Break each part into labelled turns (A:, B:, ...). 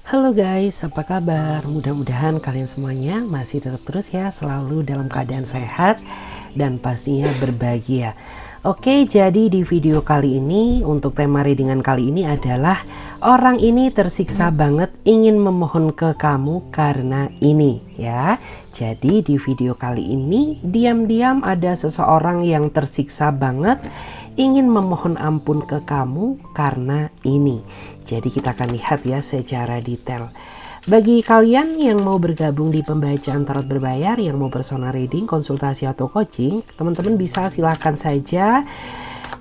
A: Halo guys, apa kabar? Mudah-mudahan kalian semuanya masih tetap terus ya, selalu dalam keadaan sehat dan pastinya berbahagia. Oke, jadi di video kali ini untuk tema readingan kali ini adalah orang ini tersiksa banget ingin memohon ke kamu karena ini ya. Jadi di video kali ini diam-diam ada seseorang yang tersiksa banget ingin memohon ampun ke kamu karena ini. Jadi kita akan lihat ya secara detail. Bagi kalian yang mau bergabung di pembacaan tarot berbayar, yang mau personal reading, konsultasi atau coaching, teman-teman bisa silahkan saja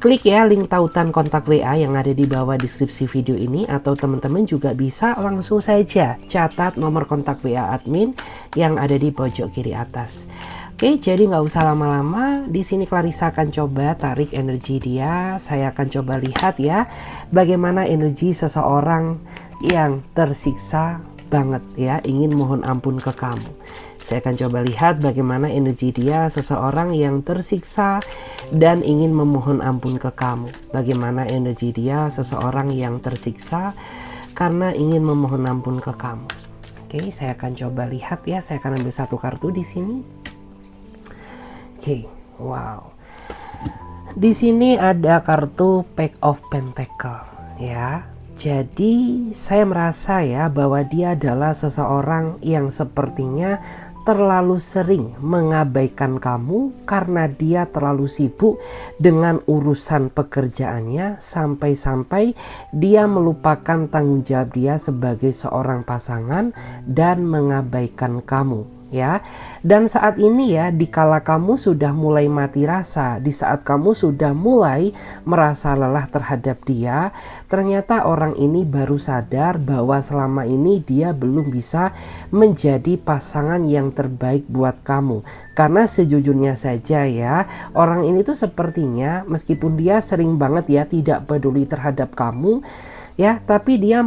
A: klik ya link tautan kontak WA yang ada di bawah deskripsi video ini, atau teman-teman juga bisa langsung saja catat nomor kontak WA admin yang ada di pojok kiri atas. Oke, jadi nggak usah lama-lama. Di sini Clarissa akan coba tarik energi dia. Saya akan coba lihat ya bagaimana energi seseorang yang tersiksa banget ya, ingin mohon ampun ke kamu. Saya akan coba lihat bagaimana energi dia, seseorang yang tersiksa dan ingin memohon ampun ke kamu. Bagaimana energi dia, seseorang yang tersiksa karena ingin memohon ampun ke kamu. Oke, saya akan coba lihat ya. Saya akan ambil satu kartu di sini. Oke, wow. Di sini ada kartu Page of Pentacle ya. Jadi saya merasa ya bahwa dia adalah seseorang yang sepertinya terlalu sering mengabaikan kamu karena dia terlalu sibuk dengan urusan pekerjaannya, sampai-sampai dia melupakan tanggung jawab dia sebagai seorang pasangan dan mengabaikan kamu. Ya, dan saat ini ya, dikala kamu sudah mulai mati rasa, di saat kamu sudah mulai merasa lelah terhadap dia, ternyata orang ini baru sadar bahwa selama ini dia belum bisa menjadi pasangan yang terbaik buat kamu. Karena sejujurnya saja ya, orang ini tuh sepertinya meskipun dia sering banget ya tidak peduli terhadap kamu ya, tapi dia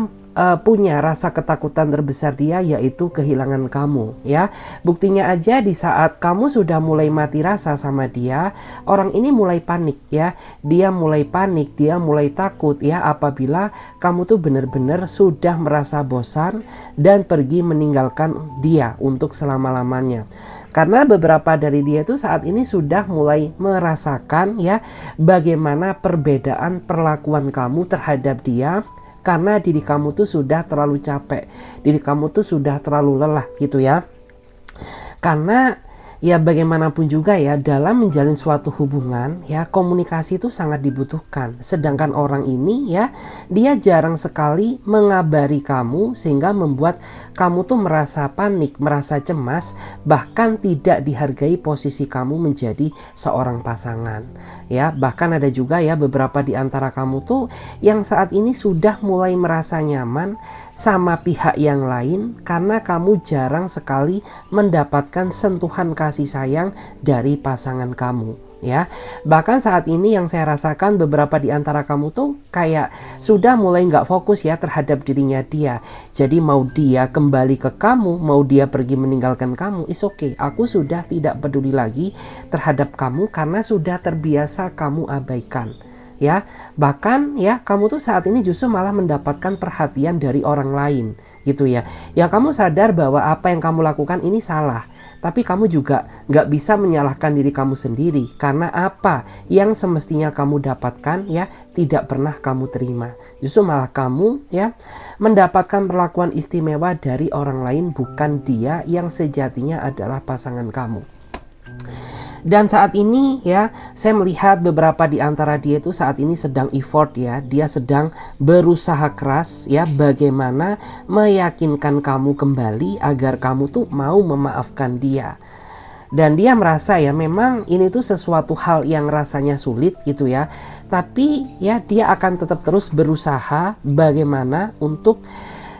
A: punya rasa ketakutan terbesar dia, yaitu kehilangan kamu ya. Buktinya aja di saat kamu sudah mulai mati rasa sama dia, orang ini mulai panik ya. Dia mulai panik, dia mulai takut ya apabila kamu tuh benar-benar sudah merasa bosan dan pergi meninggalkan dia untuk selama-lamanya. Karena beberapa dari dia itu saat ini sudah mulai merasakan ya bagaimana perbedaan perlakuan kamu terhadap dia. Karena diri kamu tuh sudah terlalu capek, diri kamu tuh sudah terlalu lelah gitu ya. Karena ya bagaimanapun juga ya, dalam menjalin suatu hubungan ya, komunikasi itu sangat dibutuhkan. Sedangkan orang ini ya, dia jarang sekali mengabari kamu sehingga membuat kamu tuh merasa panik, merasa cemas, bahkan tidak dihargai posisi kamu menjadi seorang pasangan. Ya, bahkan ada juga ya beberapa di antara kamu tuh yang saat ini sudah mulai merasa nyaman sama pihak yang lain karena kamu jarang sekali mendapatkan sentuhan kasih sayang dari pasangan kamu ya. Bahkan saat ini yang saya rasakan beberapa di antara kamu tuh kayak sudah mulai nggak fokus ya terhadap dirinya dia. Jadi mau dia kembali ke kamu, mau dia pergi meninggalkan kamu, it's okay. Aku sudah tidak peduli lagi terhadap kamu karena sudah terbiasa kamu abaikan. Ya, bahkan ya kamu tuh saat ini justru malah mendapatkan perhatian dari orang lain gitu ya. Ya kamu sadar bahwa apa yang kamu lakukan ini salah, tapi kamu juga nggak bisa menyalahkan diri kamu sendiri karena apa yang semestinya kamu dapatkan ya tidak pernah kamu terima. Justru malah kamu ya mendapatkan perlakuan istimewa dari orang lain, bukan dia yang sejatinya adalah pasangan kamu. Dan saat ini ya, saya melihat beberapa di antara dia itu saat ini sedang effort ya. Dia sedang berusaha keras ya bagaimana meyakinkan kamu kembali agar kamu tuh mau memaafkan dia. Dan dia merasa ya memang ini tuh sesuatu hal yang rasanya sulit gitu ya. Tapi ya dia akan tetap terus berusaha bagaimana untuk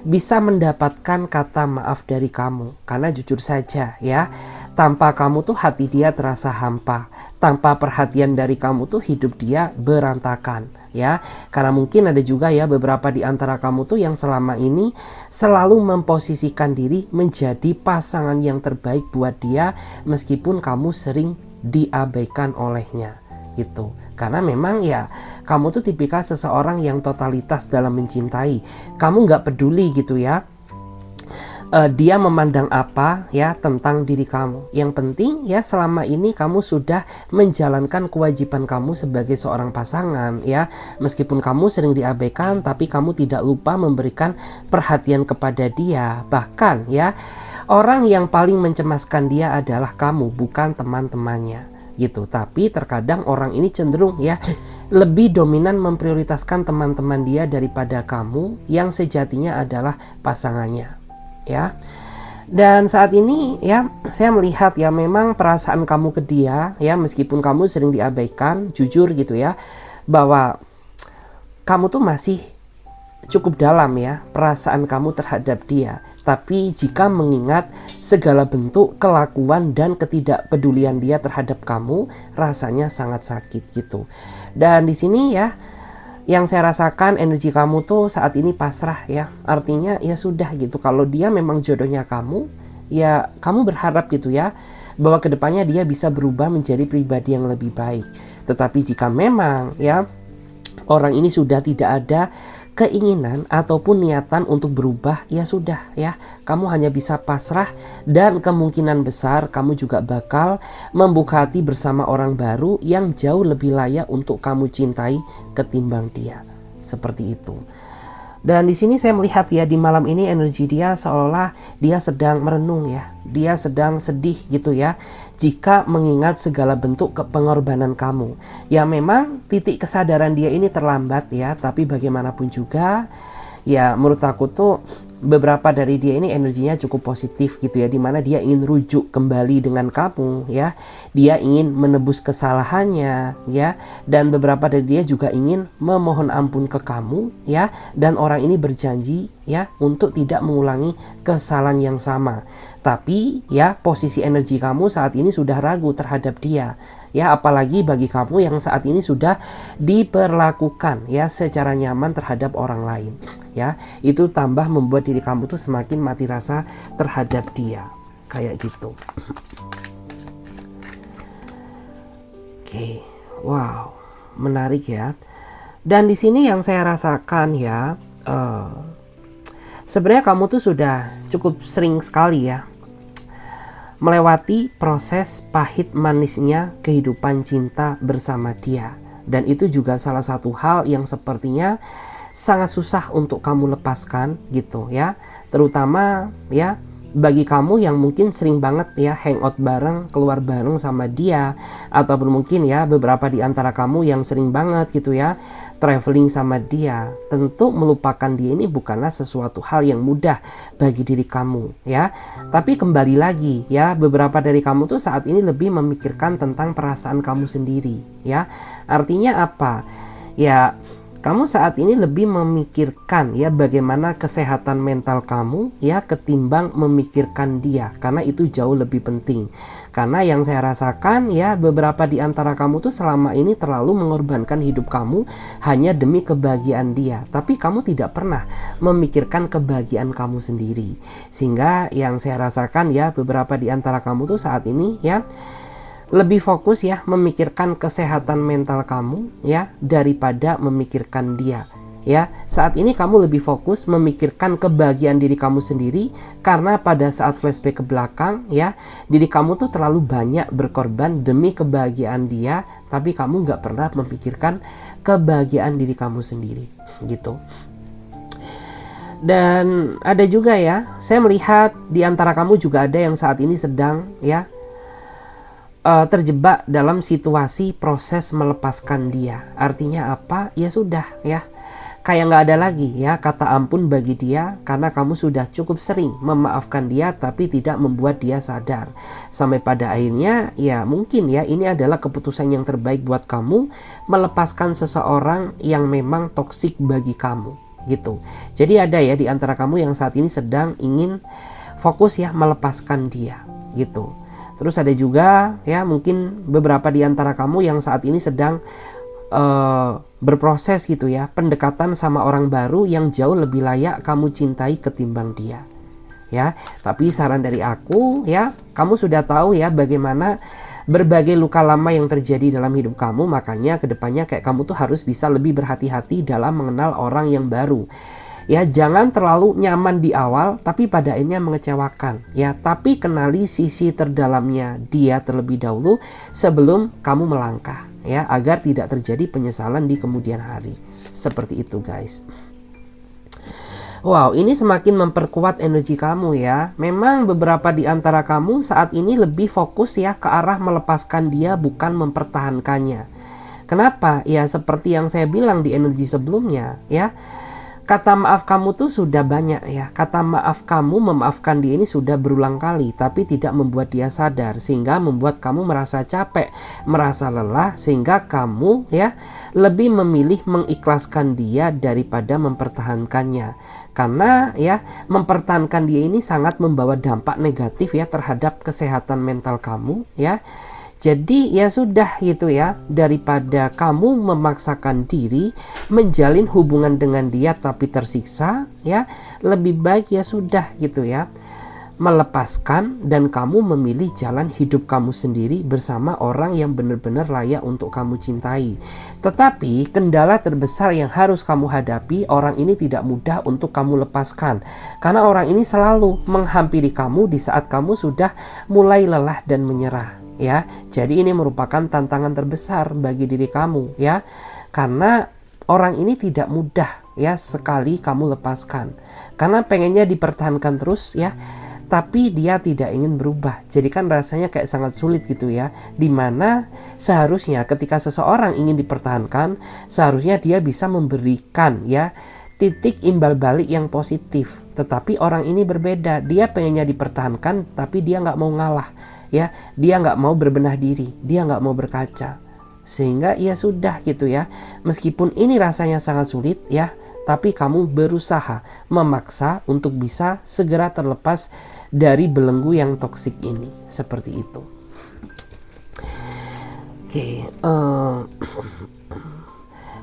A: bisa mendapatkan kata maaf dari kamu. Karena jujur saja ya, tanpa kamu tuh hati dia terasa hampa. Tanpa perhatian dari kamu tuh hidup dia berantakan ya. Karena mungkin ada juga ya beberapa di antara kamu tuh yang selama ini selalu memposisikan diri menjadi pasangan yang terbaik buat dia meskipun kamu sering diabaikan olehnya gitu. Karena memang ya kamu tuh tipikal seseorang yang totalitas dalam mencintai. Kamu nggak peduli gitu ya dia memandang apa ya tentang diri kamu. Yang penting ya selama ini kamu sudah menjalankan kewajiban kamu sebagai seorang pasangan ya. Meskipun kamu sering diabaikan, tapi kamu tidak lupa memberikan perhatian kepada dia. Bahkan ya, orang yang paling mencemaskan dia adalah kamu, bukan teman-temannya gitu. Tapi terkadang orang ini cenderung ya lebih dominan memprioritaskan teman-teman dia daripada kamu yang sejatinya adalah pasangannya ya. Dan saat ini ya saya melihat ya memang perasaan kamu ke dia ya, meskipun kamu sering diabaikan, jujur gitu ya, bahwa kamu tuh masih cukup dalam ya perasaan kamu terhadap dia. Tapi jika mengingat segala bentuk kelakuan dan ketidakpedulian dia terhadap kamu, rasanya sangat sakit gitu. Dan di sini ya yang saya rasakan energi kamu tuh saat ini pasrah ya. Artinya ya sudah gitu, kalau dia memang jodohnya kamu, ya kamu berharap gitu ya bahwa kedepannya dia bisa berubah menjadi pribadi yang lebih baik. Tetapi jika memang ya orang ini sudah tidak ada keinginan ataupun niatan untuk berubah, ya sudah ya, kamu hanya bisa pasrah dan kemungkinan besar kamu juga bakal membuka hati bersama orang baru yang jauh lebih layak untuk kamu cintai ketimbang dia. Seperti itu. Dan di sini saya melihat ya di malam ini energi dia seolah dia sedang merenung ya. Dia sedang sedih gitu ya. Jika mengingat segala bentuk pengorbanan kamu. Ya memang titik kesadaran dia ini terlambat ya. Tapi bagaimanapun juga ya menurut aku tuh beberapa dari dia ini energinya cukup positif gitu ya, dimana dia ingin rujuk kembali dengan kamu ya, dia ingin menebus kesalahannya ya, dan beberapa dari dia juga ingin memohon ampun ke kamu ya, dan orang ini berjanji ya untuk tidak mengulangi kesalahan yang sama. Tapi ya posisi energi kamu saat ini sudah ragu terhadap dia ya, apalagi bagi kamu yang saat ini sudah diperlakukan ya secara nyaman terhadap orang lain ya, itu tambah membuat diri kamu tuh semakin mati rasa terhadap dia kayak gitu. Oke, wow, menarik ya. Dan di sini yang saya rasakan ya, sebenarnya kamu tuh sudah cukup sering sekali ya melewati proses pahit manisnya kehidupan cinta bersama dia. Dan itu juga salah satu hal yang sepertinya sangat susah untuk kamu lepaskan gitu ya. Terutama ya bagi kamu yang mungkin sering banget ya hangout bareng, keluar bareng sama dia, ataupun mungkin ya beberapa di antara kamu yang sering banget gitu ya traveling sama dia. Tentu melupakan dia ini bukanlah sesuatu hal yang mudah bagi diri kamu ya. Tapi kembali lagi ya, beberapa dari kamu tuh saat ini lebih memikirkan tentang perasaan kamu sendiri ya. Artinya apa? Ya kamu saat ini lebih memikirkan ya bagaimana kesehatan mental kamu ya ketimbang memikirkan dia, karena itu jauh lebih penting. Karena yang saya rasakan ya beberapa di antara kamu tuh selama ini terlalu mengorbankan hidup kamu hanya demi kebahagiaan dia, tapi kamu tidak pernah memikirkan kebahagiaan kamu sendiri. Sehingga yang saya rasakan ya beberapa di antara kamu tuh saat ini ya lebih fokus ya memikirkan kesehatan mental kamu ya daripada memikirkan dia ya. Saat ini kamu lebih fokus memikirkan kebahagiaan diri kamu sendiri, karena pada saat flashback ke belakang ya diri kamu tuh terlalu banyak berkorban demi kebahagiaan dia, tapi kamu nggak pernah memikirkan kebahagiaan diri kamu sendiri gitu. Dan ada juga ya, saya melihat di antara kamu juga ada yang saat ini sedang ya terjebak dalam situasi proses melepaskan dia. Artinya apa? Ya sudah ya, kayak nggak ada lagi ya kata ampun bagi dia, karena kamu sudah cukup sering memaafkan dia tapi tidak membuat dia sadar. Sampai pada akhirnya ya mungkin ya ini adalah keputusan yang terbaik buat kamu melepaskan seseorang yang memang toksik bagi kamu gitu. Jadi ada ya di antara kamu yang saat ini sedang ingin fokus ya melepaskan dia gitu. Terus ada juga ya mungkin beberapa di antara kamu yang saat ini sedang berproses gitu ya pendekatan sama orang baru yang jauh lebih layak kamu cintai ketimbang dia ya. Tapi saran dari aku ya, kamu sudah tahu ya bagaimana berbagai luka lama yang terjadi dalam hidup kamu, makanya kedepannya kayak kamu tuh harus bisa lebih berhati-hati dalam mengenal orang yang baru Ya, jangan terlalu nyaman di awal tapi pada akhirnya mengecewakan. Ya, tapi kenali sisi terdalamnya dia terlebih dahulu sebelum kamu melangkah, ya, agar tidak terjadi penyesalan di kemudian hari. Seperti itu, guys. Wow, ini semakin memperkuat energi kamu ya. Memang beberapa di antara kamu saat ini lebih fokus ya ke arah melepaskan dia, bukan mempertahankannya. Kenapa? Ya seperti yang saya bilang di energi sebelumnya ya. Kata maaf kamu tuh sudah banyak ya. Kata maaf kamu memaafkan dia ini sudah berulang kali, tapi tidak membuat dia sadar, sehingga membuat kamu merasa capek, merasa lelah, sehingga kamu ya lebih memilih mengikhlaskan dia daripada mempertahankannya. Karena ya mempertahankan dia ini sangat membawa dampak negatif ya terhadap kesehatan mental kamu ya. Jadi ya sudah gitu ya, daripada kamu memaksakan diri menjalin hubungan dengan dia tapi tersiksa ya, lebih baik ya sudah gitu ya, melepaskan dan kamu memilih jalan hidup kamu sendiri bersama orang yang benar-benar layak untuk kamu cintai. Tetapi kendala terbesar yang harus kamu hadapi, orang ini tidak mudah untuk kamu lepaskan. Karena orang ini selalu menghampiri kamu di saat kamu sudah mulai lelah dan menyerah. Ya, jadi ini merupakan tantangan terbesar bagi diri kamu ya. Karena orang ini tidak mudah ya sekali kamu lepaskan. Karena pengennya dipertahankan terus ya, tapi dia tidak ingin berubah. Jadi kan rasanya kayak sangat sulit gitu ya. Dimana seharusnya ketika seseorang ingin dipertahankan, seharusnya dia bisa memberikan ya titik imbal balik yang positif. Tetapi orang ini berbeda. Dia pengennya dipertahankan, tapi dia nggak mau ngalah. Ya, dia nggak mau berbenah diri, dia nggak mau berkaca, sehingga ya sudah gitu ya. Meskipun ini rasanya sangat sulit ya, tapi kamu berusaha memaksa untuk bisa segera terlepas dari belenggu yang toksik ini, seperti itu. Oke,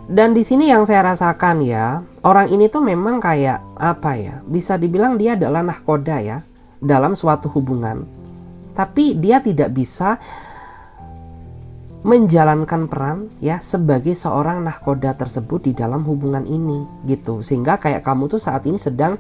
A: dan di sini yang saya rasakan ya, orang ini tuh memang kayak apa ya? Bisa dibilang dia adalah nahkoda ya dalam suatu hubungan. Tapi dia tidak bisa menjalankan peran ya sebagai seorang nahkoda tersebut di dalam hubungan ini gitu. Sehingga kayak kamu tuh saat ini sedang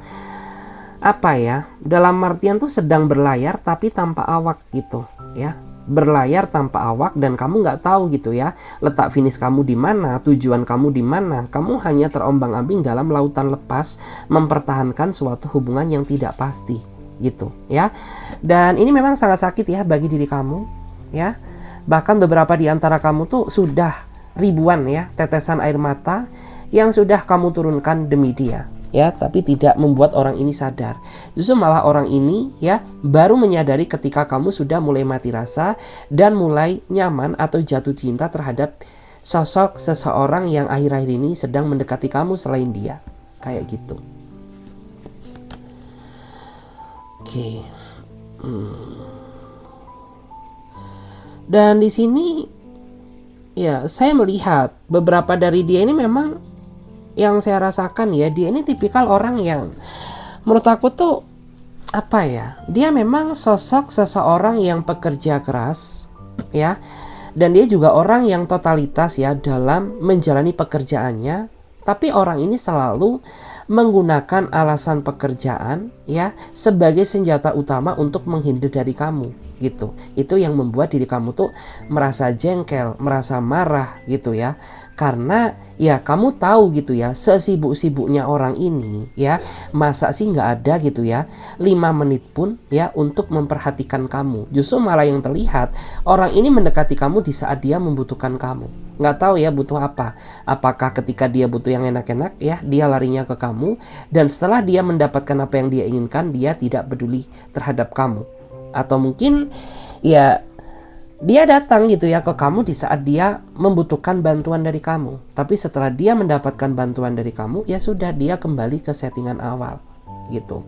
A: apa ya? Dalam artian tuh sedang berlayar tapi tanpa awak gitu ya. Berlayar tanpa awak dan kamu nggak tahu gitu ya letak finish kamu di mana, tujuan kamu di mana. Kamu hanya terombang-ambing dalam lautan lepas mempertahankan suatu hubungan yang tidak pasti gitu ya. Dan ini memang sangat sakit ya bagi diri kamu ya. Bahkan beberapa di antara kamu tuh sudah ribuan ya tetesan air mata yang sudah kamu turunkan demi dia ya, tapi tidak membuat orang ini sadar. Justru malah orang ini ya baru menyadari ketika kamu sudah mulai mati rasa dan mulai nyaman atau jatuh cinta terhadap sosok seseorang yang akhir-akhir ini sedang mendekati kamu selain dia. Kayak gitu. Oke. Dan di sini ya saya melihat beberapa dari dia ini memang yang saya rasakan ya, dia ini tipikal orang yang menurut aku tuh apa ya, dia memang sosok seseorang yang pekerja keras ya, dan dia juga orang yang totalitas ya dalam menjalani pekerjaannya. Tapi orang ini selalu menggunakan alasan pekerjaan ya sebagai senjata utama untuk menghindar dari kamu gitu. Itu yang membuat diri kamu tuh merasa jengkel, merasa marah gitu ya. Karena ya kamu tahu gitu ya, sesibuk-sibuknya orang ini ya, masa sih nggak ada gitu ya 5 menit pun ya untuk memperhatikan kamu. Justru malah yang terlihat orang ini mendekati kamu di saat dia membutuhkan kamu. Nggak tahu ya butuh apa. Apakah ketika dia butuh yang enak-enak ya, dia larinya ke kamu, dan setelah dia mendapatkan apa yang dia inginkan, dia tidak peduli terhadap kamu. Atau mungkin ya dia datang gitu ya ke kamu di saat dia membutuhkan bantuan dari kamu. Tapi setelah dia mendapatkan bantuan dari kamu, ya sudah, dia kembali ke settingan awal gitu.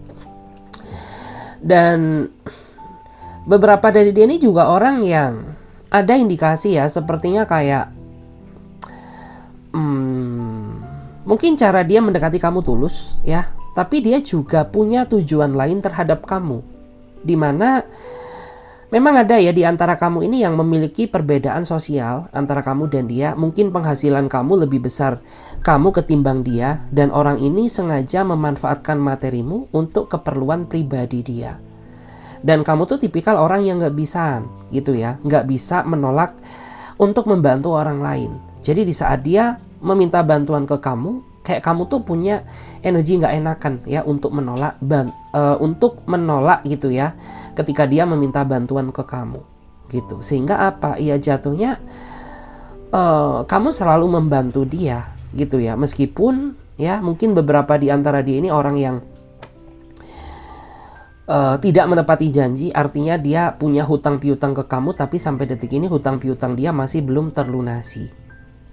A: Dan beberapa dari dia ini juga orang yang ada indikasi ya, sepertinya kayak mungkin cara dia mendekati kamu tulus ya, tapi dia juga punya tujuan lain terhadap kamu, dimana Memang ada ya di antara kamu ini yang memiliki perbedaan sosial antara kamu dan dia. Mungkin penghasilan kamu lebih besar kamu ketimbang dia, dan orang ini sengaja memanfaatkan materimu untuk keperluan pribadi dia. Dan kamu tuh tipikal orang yang nggak bisa gitu ya, nggak bisa menolak untuk membantu orang lain. Jadi di saat dia meminta bantuan ke kamu, kayak kamu tuh punya energi nggak enakan ya untuk menolak gitu ya ketika dia meminta bantuan ke kamu gitu. Sehingga apa ya, jatuhnya kamu selalu membantu dia gitu ya, meskipun ya mungkin beberapa di antara dia ini orang yang tidak menepati janji. Artinya dia punya hutang piutang ke kamu, tapi sampai detik ini hutang piutang dia masih belum terlunasi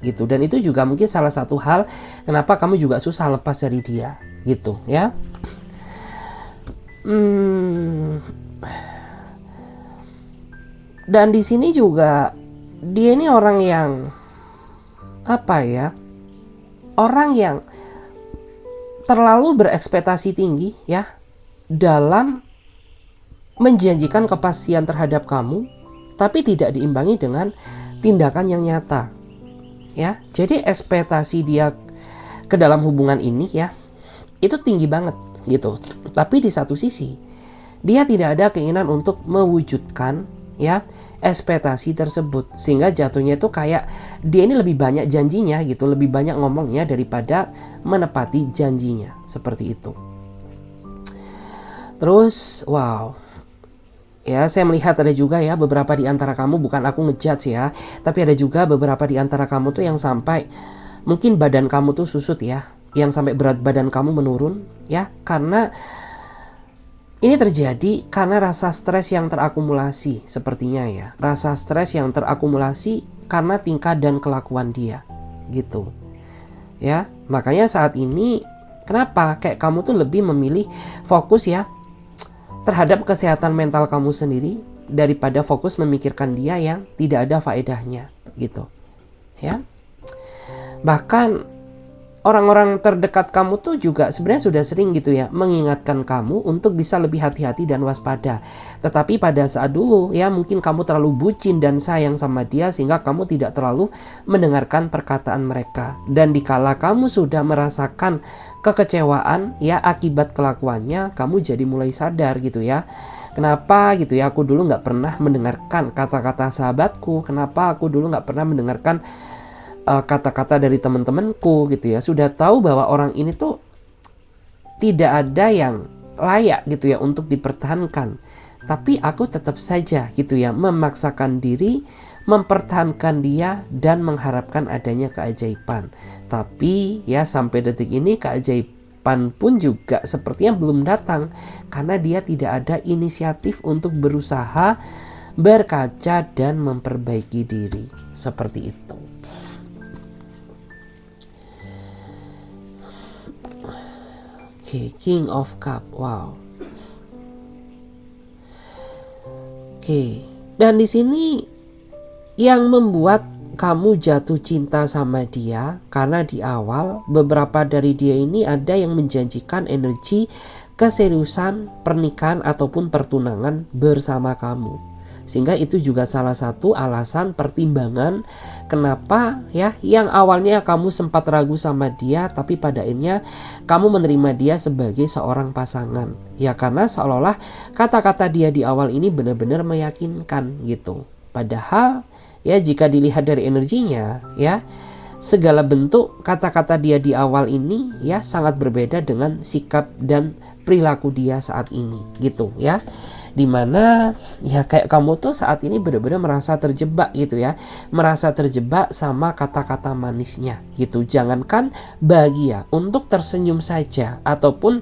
A: gitu. Dan itu juga mungkin salah satu hal kenapa kamu juga susah lepas dari dia gitu ya. Dan di sini juga dia ini orang yang apa ya, orang yang terlalu berekspektasi tinggi ya dalam menjanjikan kepastian terhadap kamu, tapi tidak diimbangi dengan tindakan yang nyata ya. Jadi ekspektasi dia ke dalam hubungan ini ya itu tinggi banget gitu, tapi di satu sisi dia tidak ada keinginan untuk mewujudkan ya ekspektasi tersebut, sehingga jatuhnya itu kayak dia ini lebih banyak janjinya gitu, lebih banyak ngomongnya daripada menepati janjinya, seperti itu. Terus wow ya, saya melihat ada juga ya beberapa di antara kamu, bukan aku ngejudge ya, tapi ada juga beberapa di antara kamu tuh yang sampai mungkin badan kamu tuh susut ya, yang sampai berat badan kamu menurun ya, karena ini terjadi karena rasa stres yang terakumulasi sepertinya ya. Rasa stres yang terakumulasi karena tingkah dan kelakuan dia gitu ya. Makanya saat ini kenapa kayak kamu tuh lebih memilih fokus ya terhadap kesehatan mental kamu sendiri daripada fokus memikirkan dia yang tidak ada faedahnya gitu ya. Bahkan orang-orang terdekat kamu tuh juga sebenarnya sudah sering gitu ya mengingatkan kamu untuk bisa lebih hati-hati dan waspada. Tetapi pada saat dulu ya mungkin kamu terlalu bucin dan sayang sama dia sehingga kamu tidak terlalu mendengarkan perkataan mereka. Dan dikala kamu sudah merasakan kekecewaan ya akibat kelakuannya, kamu jadi mulai sadar gitu ya. Kenapa gitu ya aku dulu nggak pernah mendengarkan kata-kata sahabatku, kenapa aku dulu nggak pernah mendengarkan kata-kata dari teman-temanku gitu ya. Sudah tahu bahwa orang ini tuh tidak ada yang layak gitu ya untuk dipertahankan, tapi aku tetap saja gitu ya memaksakan diri mempertahankan dia dan mengharapkan adanya keajaiban. Tapi ya sampai detik ini keajaiban pun juga sepertinya belum datang, karena dia tidak ada inisiatif untuk berusaha berkaca dan memperbaiki diri. Seperti itu. Oke, King of Cup. Wow. Oke. Dan di sini yang membuat kamu jatuh cinta sama dia karena di awal beberapa dari dia ini ada yang menjanjikan energi keseriusan pernikahan ataupun pertunangan bersama kamu. Sehingga itu juga salah satu alasan pertimbangan kenapa ya yang awalnya kamu sempat ragu sama dia, tapi pada akhirnya kamu menerima dia sebagai seorang pasangan. Ya karena seolah-olah kata-kata dia di awal ini benar-benar meyakinkan gitu. Padahal ya jika dilihat dari energinya ya segala bentuk kata-kata dia di awal ini ya sangat berbeda dengan sikap dan perilaku dia saat ini gitu ya. Dimana ya kayak kamu tuh saat ini benar-benar merasa terjebak gitu ya, merasa terjebak sama kata-kata manisnya gitu. Jangankan bahagia, untuk tersenyum saja ataupun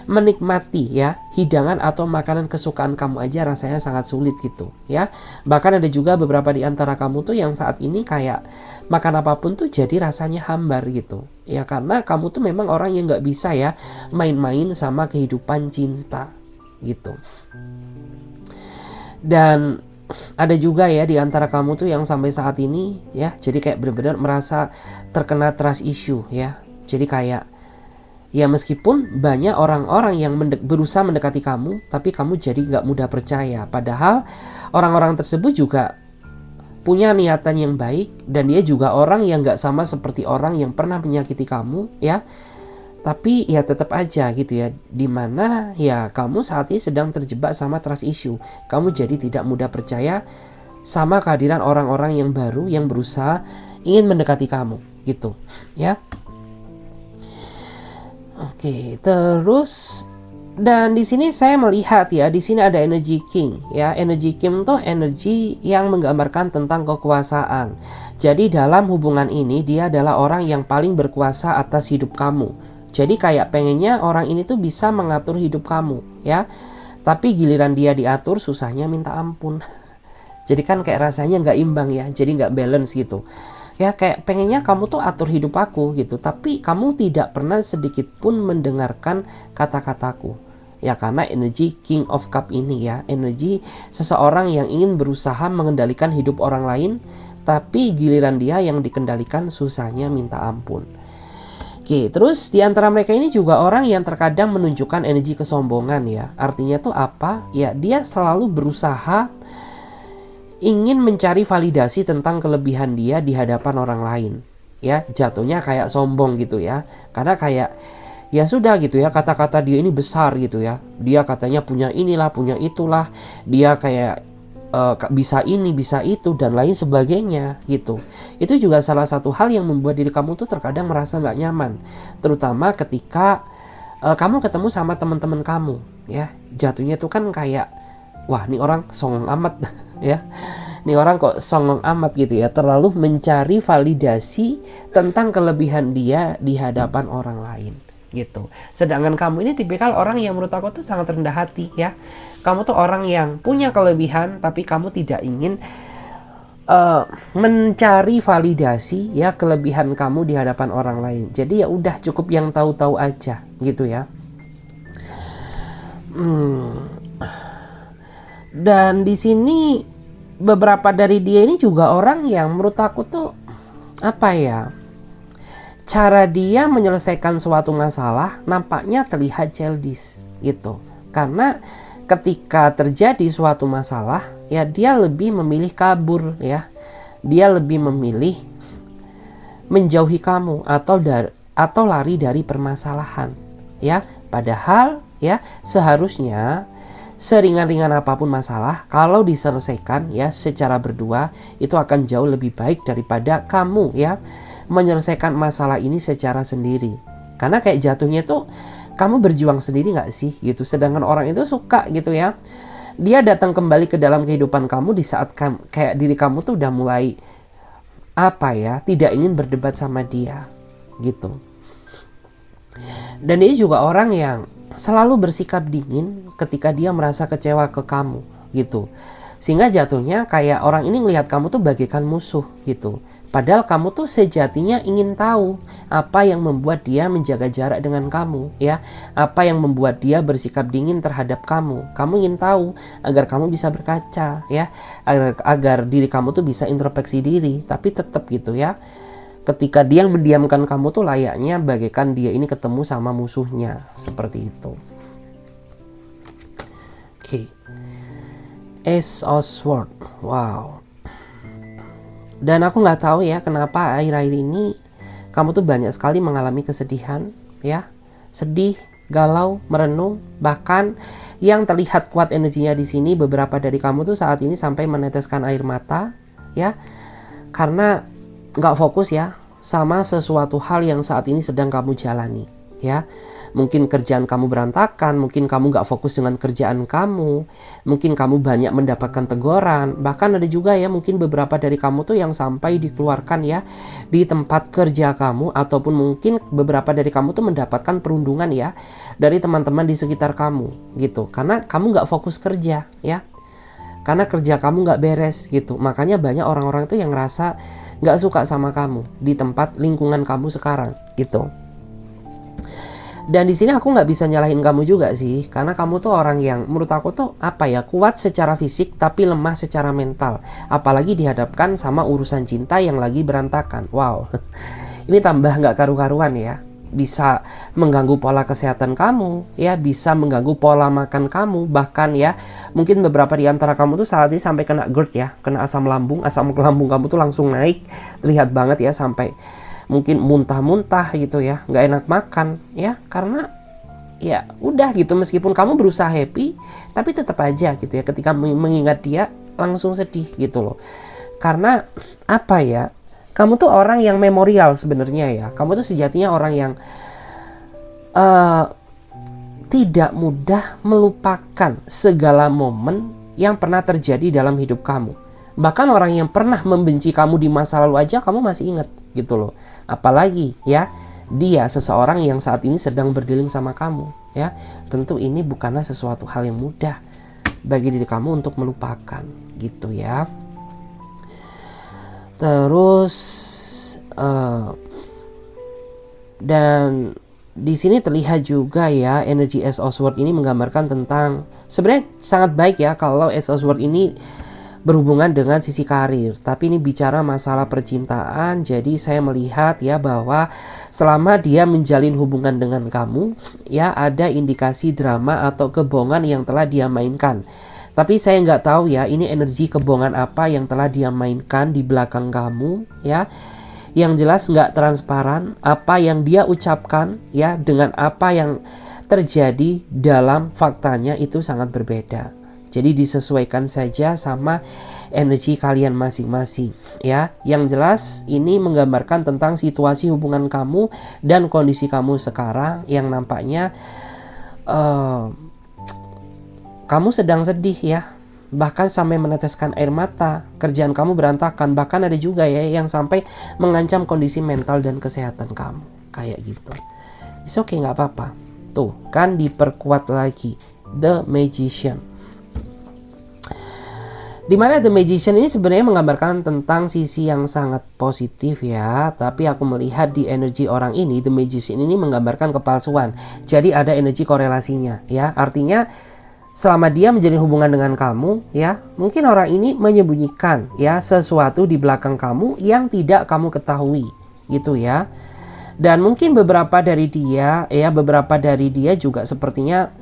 A: menikmati ya hidangan atau makanan kesukaan kamu aja rasanya sangat sulit gitu ya. Bahkan ada juga beberapa di antara kamu tuh yang saat ini kayak makan apapun tuh jadi rasanya hambar gitu ya, karena kamu tuh memang orang yang nggak bisa ya main-main sama kehidupan cinta gitu. Dan ada juga ya di antara kamu tuh yang sampai saat ini ya jadi kayak benar-benar merasa terkena trust issue ya. Jadi kayak Ya meskipun banyak orang-orang yang berusaha mendekati kamu, tapi kamu jadi nggak mudah percaya. Padahal orang-orang tersebut juga punya niatan yang baik, dan dia juga orang yang nggak sama seperti orang yang pernah menyakiti kamu, ya. Tapi ya tetap aja gitu ya, dimana ya kamu saat ini sedang terjebak sama trust issue. Kamu jadi tidak mudah percaya sama kehadiran orang-orang yang baru yang berusaha ingin mendekati kamu gitu ya. Oke, terus dan di sini saya melihat ya, di sini ada energy king ya. Energy king itu energi yang menggambarkan tentang kekuasaan. Jadi dalam hubungan ini dia adalah orang yang paling berkuasa atas hidup kamu. Jadi kayak pengennya orang ini tuh bisa mengatur hidup kamu ya. Tapi giliran dia diatur, susahnya minta ampun. Jadi kan kayak rasanya nggak imbang ya, jadi nggak balance gitu. Ya kayak pengennya kamu tuh atur hidup aku gitu, tapi kamu tidak pernah sedikit pun mendengarkan kata-kataku. Ya karena energi King of Cup ini ya, energi seseorang yang ingin berusaha mengendalikan hidup orang lain, tapi giliran dia yang dikendalikan, susahnya minta ampun. Oke, terus di antara mereka ini juga orang yang terkadang menunjukkan energi kesombongan ya. Artinya tuh apa? Ya dia selalu berusaha ingin mencari validasi tentang kelebihan dia di hadapan orang lain. Ya, jatuhnya kayak sombong gitu ya. Karena kayak ya sudah gitu ya, kata-kata dia ini besar gitu ya. Dia katanya punya inilah, punya itulah. Dia kayak bisa ini, bisa itu dan lain sebagainya gitu. Itu juga salah satu hal yang membuat diri kamu tuh terkadang merasa nggak nyaman. Terutama ketika kamu ketemu sama teman-teman kamu ya. Jatuhnya tuh kan kayak wah, ini orang songong amat ya. Ini orang kok songong amat gitu ya, terlalu mencari validasi tentang kelebihan dia di hadapan orang lain gitu. Sedangkan kamu ini tipikal orang yang menurut aku tuh sangat rendah hati ya. Kamu tuh orang yang punya kelebihan tapi kamu tidak ingin mencari validasi ya kelebihan kamu di hadapan orang lain. Jadi ya udah cukup yang tahu-tahu aja gitu ya. Dan di sini beberapa dari dia ini juga orang yang menurut aku tuh apa ya, cara dia menyelesaikan suatu masalah nampaknya terlihat childish gitu. Karena ketika terjadi suatu masalah ya dia lebih memilih kabur ya. Dia lebih memilih menjauhi kamu atau lari dari permasalahan ya. Padahal ya seharusnya seringan-ringan apapun masalah, kalau diselesaikan ya secara berdua, itu akan jauh lebih baik daripada kamu ya menyelesaikan masalah ini secara sendiri. Karena kayak jatuhnya tuh kamu berjuang sendiri gak sih gitu. Sedangkan orang itu suka gitu ya, dia datang kembali ke dalam kehidupan kamu di saat kayak diri kamu tuh udah mulai apa ya, tidak ingin berdebat sama dia gitu. Dan dia juga orang yang selalu bersikap dingin ketika dia merasa kecewa ke kamu gitu. Sehingga jatuhnya kayak orang ini ngelihat kamu tuh bagaikan musuh gitu. Padahal kamu tuh sejatinya ingin tahu apa yang membuat dia menjaga jarak dengan kamu ya. Apa yang membuat dia bersikap dingin terhadap kamu. Kamu ingin tahu agar kamu bisa berkaca ya. Agar diri kamu tuh bisa introspeksi diri. Tapi tetap gitu ya, ketika dia mendiamkan kamu tuh layaknya bagaikan dia ini ketemu sama musuhnya. Seperti itu. Oke. Ace of Swords. Wow. Dan aku nggak tahu ya kenapa akhir-akhir ini kamu tuh banyak sekali mengalami kesedihan ya. Sedih, galau, merenung, bahkan yang terlihat kuat energinya di sini beberapa dari kamu tuh saat ini sampai meneteskan air mata ya. Karena nggak fokus ya sama sesuatu hal yang saat ini sedang kamu jalani ya. Mungkin kerjaan kamu berantakan, mungkin kamu nggak fokus dengan kerjaan kamu, mungkin kamu banyak mendapatkan teguran, bahkan ada juga ya mungkin beberapa dari kamu tuh yang sampai dikeluarkan ya di tempat kerja kamu, ataupun mungkin beberapa dari kamu tuh mendapatkan perundungan ya dari teman-teman di sekitar kamu gitu, karena kamu nggak fokus kerja ya, karena kerja kamu nggak beres gitu. Makanya banyak orang-orang tuh yang ngerasa nggak suka sama kamu di tempat lingkungan kamu sekarang gitu. Dan di sini aku nggak bisa nyalahin kamu juga sih, karena kamu tuh orang yang menurut aku tuh apa ya, kuat secara fisik tapi lemah secara mental. Apalagi dihadapkan sama urusan cinta yang lagi berantakan. Wow, ini tambah nggak karu-karuan ya. bisa mengganggu pola kesehatan kamu, ya, bisa mengganggu pola makan kamu, bahkan ya, mungkin beberapa di antara kamu tuh saat ini sampai kena GERD ya, kena asam lambung kamu tuh langsung naik, terlihat banget ya, sampai mungkin muntah-muntah gitu ya, nggak enak makan ya, karena ya udah gitu, meskipun kamu berusaha happy, tapi tetap aja gitu ya, ketika mengingat dia langsung sedih gitu loh. Karena apa ya, kamu tuh orang yang memorial sebenarnya ya. Kamu tuh sejatinya orang yang tidak mudah melupakan segala momen yang pernah terjadi dalam hidup kamu. Bahkan orang yang pernah membenci kamu di masa lalu aja kamu masih ingat gitu loh. Apalagi ya, dia seseorang yang saat ini sedang berdealing sama kamu ya. Tentu ini bukanlah sesuatu hal yang mudah bagi diri kamu untuk melupakan gitu ya. Terus dan di sini terlihat juga ya, energi Ace of Swords ini menggambarkan tentang, sebenarnya sangat baik ya kalau Ace of Swords ini berhubungan dengan sisi karir, tapi ini bicara masalah percintaan. Jadi saya melihat ya bahwa selama dia menjalin hubungan dengan kamu ya, ada indikasi drama atau kebohongan yang telah dia mainkan. Tapi saya nggak tahu ya, ini energi kebohongan apa yang telah dia mainkan di belakang kamu ya. Yang jelas nggak transparan apa yang dia ucapkan ya, dengan apa yang terjadi dalam faktanya itu sangat berbeda. Jadi disesuaikan saja sama energi kalian masing-masing ya. Yang jelas ini menggambarkan tentang situasi hubungan kamu dan kondisi kamu sekarang yang nampaknya kamu sedang sedih ya, bahkan sampai meneteskan air mata, kerjaan kamu berantakan, bahkan ada juga ya yang sampai mengancam kondisi mental dan kesehatan kamu, kayak gitu. It's okay, nggak apa-apa. Tuh kan diperkuat lagi, The Magician. Dimana The Magician ini sebenarnya menggambarkan tentang sisi yang sangat positif ya, tapi aku melihat di energi orang ini, The Magician ini menggambarkan kepalsuan. Jadi ada energi korelasinya ya, artinya selama dia menjalin hubungan dengan kamu ya, mungkin orang ini menyembunyikan ya sesuatu di belakang kamu yang tidak kamu ketahui gitu ya. Dan mungkin beberapa dari dia juga sepertinya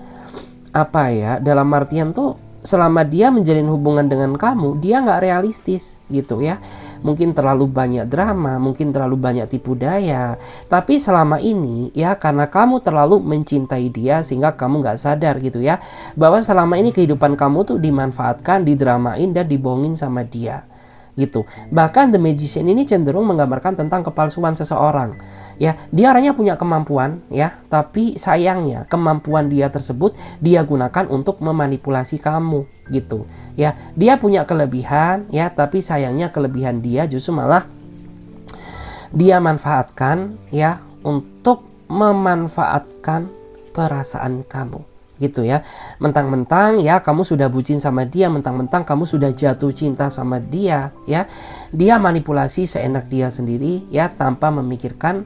A: apa ya, dalam artian tuh selama dia menjalin hubungan dengan kamu, dia nggak realistis gitu ya. Mungkin terlalu banyak drama, mungkin terlalu banyak tipu daya. Tapi selama ini ya, karena kamu terlalu mencintai dia sehingga kamu nggak sadar gitu ya, bahwa selama ini kehidupan kamu tuh dimanfaatkan, didramain dan dibohongin sama dia gitu. Bahkan The Magician ini cenderung menggambarkan tentang kepalsuan seseorang ya. Dia orangnya punya kemampuan ya, tapi sayangnya kemampuan dia tersebut dia gunakan untuk memanipulasi kamu gitu ya. Dia punya kelebihan ya, tapi sayangnya kelebihan dia justru malah dia manfaatkan ya untuk memanfaatkan perasaan kamu gitu ya. Mentang-mentang ya kamu sudah bucin sama dia, mentang-mentang kamu sudah jatuh cinta sama dia ya, dia manipulasi seenak dia sendiri ya, tanpa memikirkan